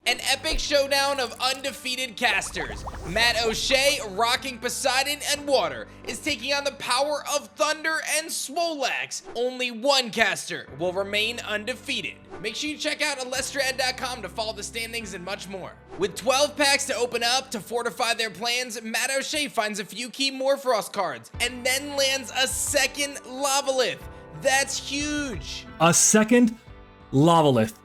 An epic showdown of undefeated casters. MattOshea, rocking Poseidon and Water, is taking on the power of Thunder and Swolelax. Only one caster will remain undefeated. Make sure you check out Elestriad.com to follow the standings and much more. With 12 packs to open up to fortify their plans, MattOshea finds a few key Morphrost cards and then lands a second Lavalith. That's huge. A second Lavalith.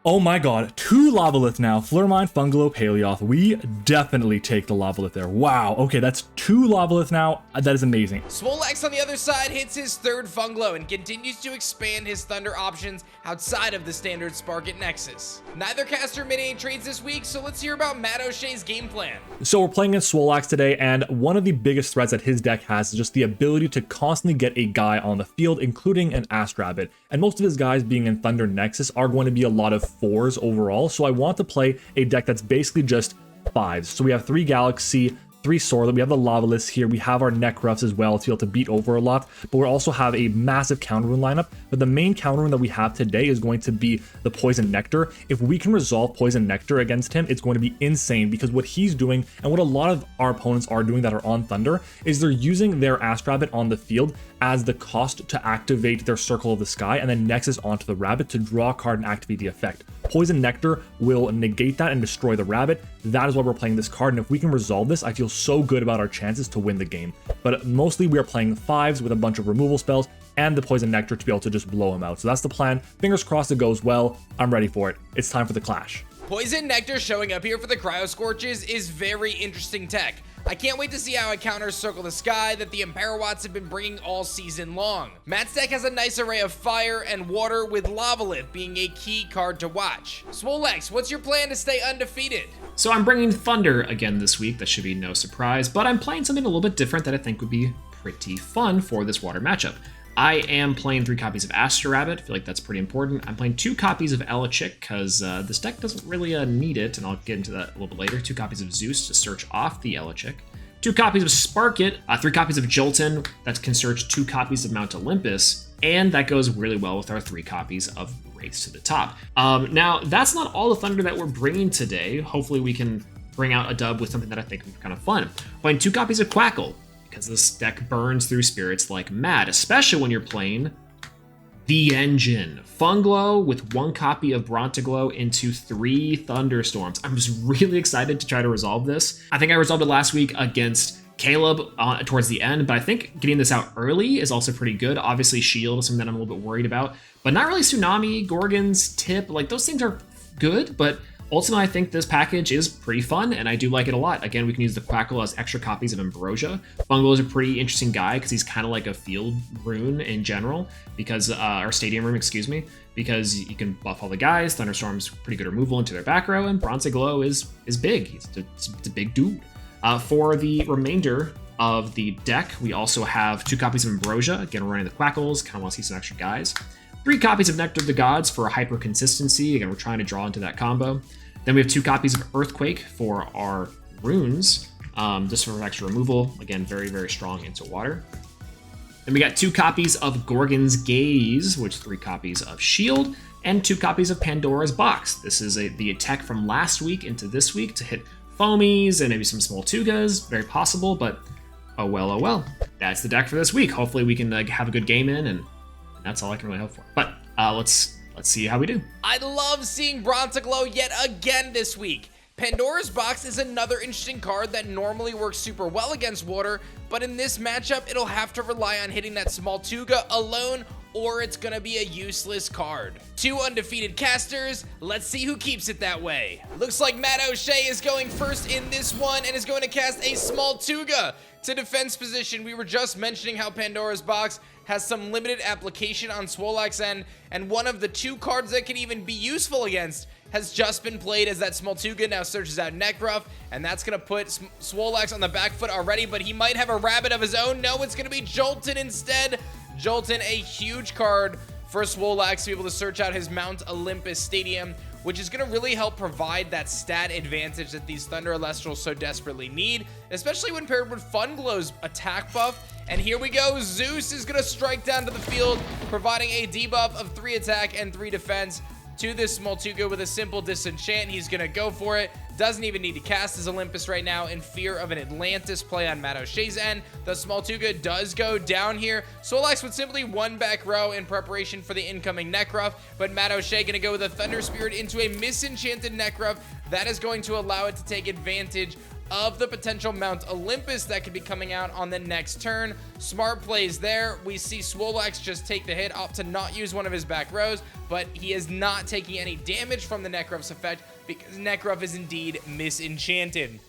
Oh my god, 2 Lavalith now. Flormine, Fungalo, Paleoth. We definitely take the Lavalith there. Wow, okay, that's 2 Lavalith now. That is amazing. Swolelax on the other side hits his third Fungalo and continues to expand his Thunder options outside of the standard Sparkit Nexus. Neither caster made any trades this week, so let's hear about MattOshea's game plan. So we're playing against Swolelax today, and one of the biggest threats that his deck has is just the ability to constantly get a guy on the field, including an Astrabbit. And most of his guys being in Thunder Nexus are going to be a lot of 4s overall, so I want to play a deck that's basically just 5s. So we have 3 Galaxy, 3 Sword, we have the Lavaliths here, we have our Necruffs as well to be able to beat over a lot, but we also have a massive counter rune lineup. But the main counter rune that we have today is going to be the Poison Nectar. If we can resolve Poison Nectar against him, it's going to be insane, because what he's doing and what a lot of our opponents are doing that are on Thunder is they're using their Astrabbit on the field as the cost to activate their Circle of the Sky and then Nexus onto the Rabbit to draw a card and activate the effect. Poison Nectar will negate that and destroy the Rabbit. That is why we're playing this card, and if we can resolve this, I feel so good about our chances to win the game. But mostly we are playing 5s with a bunch of removal spells and the Poison Nectar to be able to just blow him out. So that's the plan. Fingers crossed it goes well. I'm ready for it. It's time for the clash. Poison Nectar showing up here for the Cryo Scorches is very interesting tech. I can't wait to see how it counters Circle the Sky that the Imperawatts have been bringing all season long. Matt's deck has a nice array of fire and water, with Lavalith being a key card to watch. Swolelax, what's your plan to stay undefeated? So I'm bringing Thunder again this week. That should be no surprise, but I'm playing something a little bit different that I think would be pretty fun for this water matchup. I am playing 3 copies of Astrabbit. I feel like that's pretty important. I'm playing 2 copies of Elechick because this deck doesn't really need it, and I'll get into that a little bit later. 2 copies of Zeus to search off the Elechick. 2 copies of Sparkit, 3 copies of Jolton that can search 2 copies of Mount Olympus, and that goes really well with our 3 copies of Wraiths to the Top. Now, that's not all the Thunder that we're bringing today. Hopefully we can bring out a dub with something that I think would be kind of fun. Playing 2 copies of Quackle, because this deck burns through spirits like mad, especially when you're playing the Engine. Funglow with 1 copy of Brontiglow into 3 Thunderstorms. I'm just really excited to try to resolve this. I think I resolved it last week against Caleb towards the end, but I think getting this out early is also pretty good. Obviously, Shield is something that I'm a little bit worried about, but not really Tsunami, Gorgons, Tip. Like, those things are good, but ultimately, I think this package is pretty fun, and I do like it a lot. Again, we can use the Quackle as extra copies of Ambrosia. Funglo is a pretty interesting guy because he's kind of like a field rune in general, because or stadium rune, excuse me, because you can buff all the guys. Thunderstorm's pretty good removal into their back row, and Bronzeglow is big. He's a big dude. For the remainder of the deck, we also have 2 copies of Ambrosia. Again, we're running the Quackles, kind of want to see some extra guys. 3 copies of Nectar of the Gods for hyper consistency. Again, we're trying to draw into that combo. Then we have 2 copies of Earthquake for our runes, just for extra removal. Again, very, very strong into water. Then we got 2 copies of Gorgon's Gaze, which 3 copies of Shield, and 2 copies of Pandora's Box. This is the attack from last week into this week to hit Foamies and maybe some small Tugas. Very possible, but oh well, oh well. That's the deck for this week. Hopefully we can have a good game in, and that's all I can really hope for. But let's see how we do. I love seeing Brontiglow yet again this week. Pandora's Box is another interesting card that normally works super well against water, but in this matchup, it'll have to rely on hitting that small Tuga alone, or it's gonna be a useless card. 2 undefeated casters, let's see who keeps it that way. Looks like MattOshea is going first in this one and is going to cast a small Tuga to defense position. We were just mentioning how Pandora's Box has some limited application on Swolelax end, and one of the 2 cards that can even be useful against has just been played as that Smoltuga now searches out Necruff, and that's going to put Swolelax on the back foot already, but he might have a rabbit of his own. No, it's going to be Jolton instead. Jolton, a huge card for Swolelax to be able to search out his Mount Olympus Stadium, which is going to really help provide that stat advantage that these Thunder Elestrals so desperately need, especially when paired with Funglow's attack buff. And here we go, Zeus is going to strike down to the field, providing a debuff of 3 attack and 3 defense to this Smoltuga with a simple disenchant. He's going to go for it. Doesn't even need to cast his Olympus right now in fear of an Atlantis play on MattOshea's end. The Smoltuga does go down here. Swolelax would simply one back row in preparation for the incoming Nekruff, but MattOshea going to go with a Thunder Spirit into a misenchanted Nekruff. That is going to allow it to take advantage of the potential Mount Olympus that could be coming out on the next turn. Smart plays there. We see Swolelax just take the hit, opt to not use one of his back rows, but he is not taking any damage from the Nekruff's effect because Nekruff is indeed misenchanted.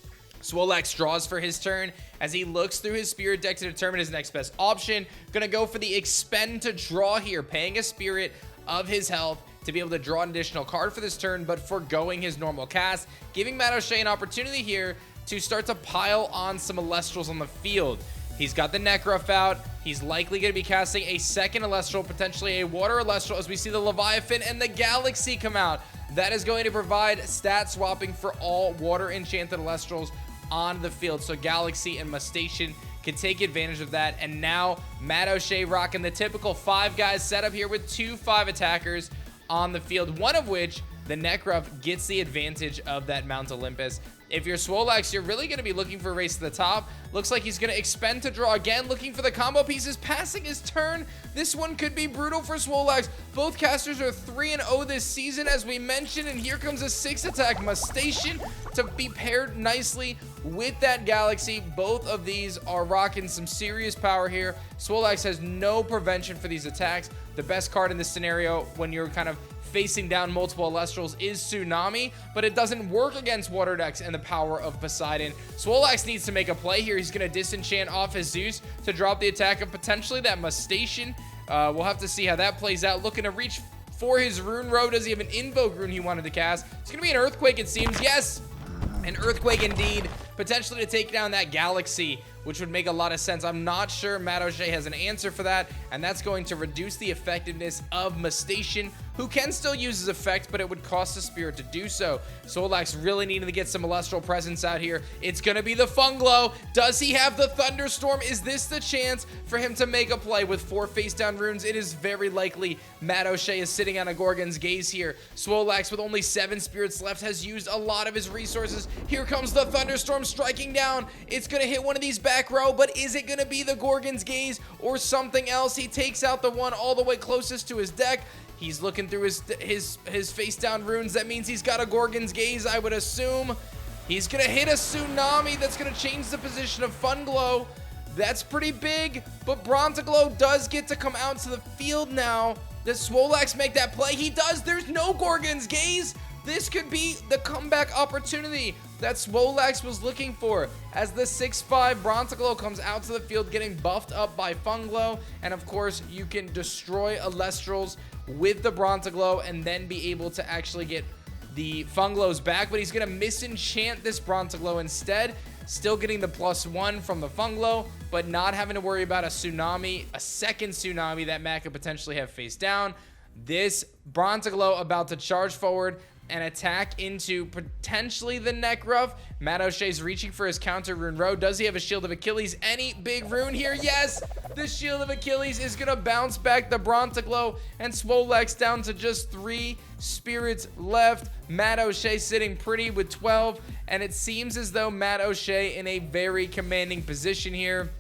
Swolelax draws for his turn as he looks through his spirit deck to determine his next best option. Gonna go for the expend to draw here, paying a spirit of his health to be able to draw an additional card for this turn, but foregoing his normal cast, giving MattOshea an opportunity here to start to pile on some Elestrals on the field. He's got the Nekruff out. He's likely going to be casting a second Elestral, potentially a Water Elestral, as we see the Leviathan and the Galaxy come out. That is going to provide stat swapping for all Water Enchanted Elestrals on the field. So Galaxy and MatOshea can take advantage of that. And now MattOshea rocking the typical 5 guys setup here with 2 5 attackers on the field, one of which the Nekruff gets the advantage of that Mount Olympus. If you're Swolelax, you're really going to be looking for a race to the top. Looks like he's going to expend to draw again, looking for the combo pieces, passing his turn. This one could be brutal for Swolelax. Both casters are 3-0 this season, as we mentioned, and here comes a 6-attack MatOshea to be paired nicely with that Galaxy. Both of these are rocking some serious power here. Swolelax has no prevention for these attacks. The best card in this scenario when you're kind of facing down multiple Elestrals is Tsunami, but it doesn't work against Water decks and the power of Poseidon. Swolelax needs to make a play here. He's going to disenchant off his Zeus to drop the attack of potentially that MatOshea. We'll have to see how that plays out. Looking to reach for his Rune Row. Does he have an Invoke Rune he wanted to cast? It's going to be an Earthquake, it seems. Yes! An Earthquake indeed, potentially to take down that Galaxy, which would make a lot of sense. I'm not sure MattOshea has an answer for that, and that's going to reduce the effectiveness of MatOshea, who can still use his effect, but it would cost a spirit to do so. Swolelax really needing to get some Celestial presence out here. It's going to be the Funglow. Does he have the Thunderstorm? Is this the chance for him to make a play with 4 face-down runes? It is very likely MattOshea is sitting on a Gorgon's Gaze here. Swolelax, with only 7 spirits left, has used a lot of his resources. Here comes the Thunderstorm striking down. It's going to hit one of these back row, but is it going to be the Gorgon's Gaze or something else? He takes out the one all the way closest to his deck. He's looking through his face down runes. That means he's got a Gorgon's Gaze, I would assume. He's gonna hit a Tsunami that's gonna change the position of Funglow. That's pretty big, but Bronzaglow does get to come out to the field now. Does Swolelax make that play? He does. There's no Gorgon's Gaze. This could be the comeback opportunity that Swolelax was looking for, as the 6-5 Bronzaglow comes out to the field, getting buffed up by Funglow. And of course, you can destroy Elestrals with the Bronzaglow and then be able to actually get the Funglows back, but he's going to misenchant this Bronzaglow instead, still getting the +1 from the Funglow, but not having to worry about a Tsunami, a second Tsunami that Matt could potentially have face down. This Bronzaglow about to charge forward and attack into potentially the Nekruff. MattOshea's reaching for his counter Rune Row. Does he have a Shield of Achilles? Any big rune here? Yes! The Shield of Achilles is going to bounce back the Bronzaglow, and Swolelax down to just 3 spirits left. MattOshea sitting pretty with 12, and it seems as though MattOshea in a very commanding position here.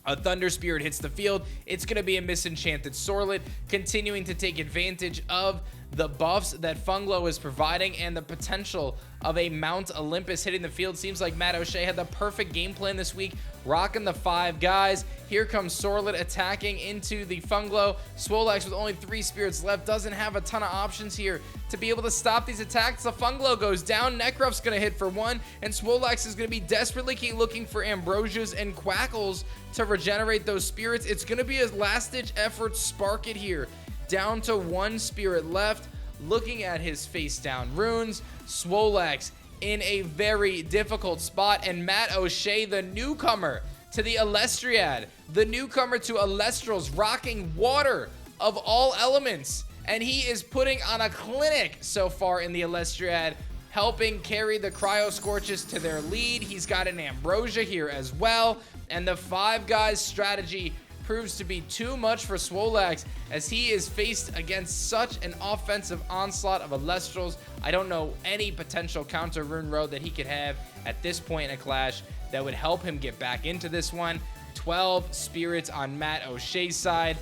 A Thunder Spirit hits the field. It's going to be a misenchanted Sorlet, continuing to take advantage of the buffs that Funglow is providing and the potential of a Mount Olympus hitting the field. Seems like MattOshea had the perfect game plan this week, rocking the 5 guys. Here comes Sorlet attacking into the Funglow. Swolelax with only 3 spirits left doesn't have a ton of options here to be able to stop these attacks. The Funglow goes down. Nekruff's going to hit for 1, and Swolelax is going to be desperately looking for Ambrosias and Quackles to regenerate those spirits. It's going to be a last-ditch effort. Spark it here. Down to 1 spirit left. Looking at his face down runes, Swolelax in a very difficult spot, and MattOshea, the newcomer to the Elestriad, the newcomer to Elestrals, rocking water of all elements, and he is putting on a clinic so far in the Elestriad, helping carry the Cryo Scorches to their lead. He's got an Ambrosia here as well, and the 5 guys strategy proves to be too much for Swolelax as he is faced against such an offensive onslaught of Elestrals. I don't know any potential counter rune road that he could have at this point in a clash that would help him get back into this one. 12 spirits on MattOshea's side.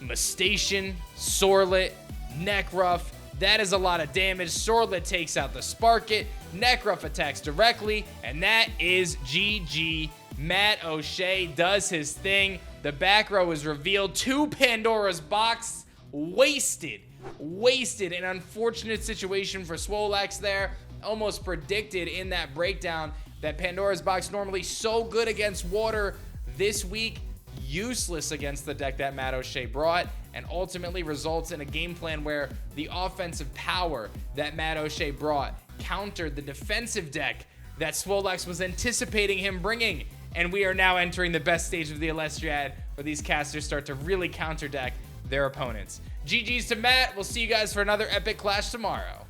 Mustation, Sorlet, Neckruff. That is a lot of damage. Sorlet takes out the Sparkit. Neckruff attacks directly, and that is GG. MatOshea does his thing. The back row is revealed to Pandora's box. Wasted. An unfortunate situation for Swolelax there. Almost predicted in that breakdown that Pandora's box normally so good against water this week, useless against the deck that MatOshea brought, and ultimately results in a game plan where the offensive power that MatOshea brought countered the defensive deck that Swolelax was anticipating him bringing. And we are now entering the best stage of the Elestriad, where these casters start to really counter deck their opponents. GG's to Matt. We'll see you guys for another epic clash tomorrow.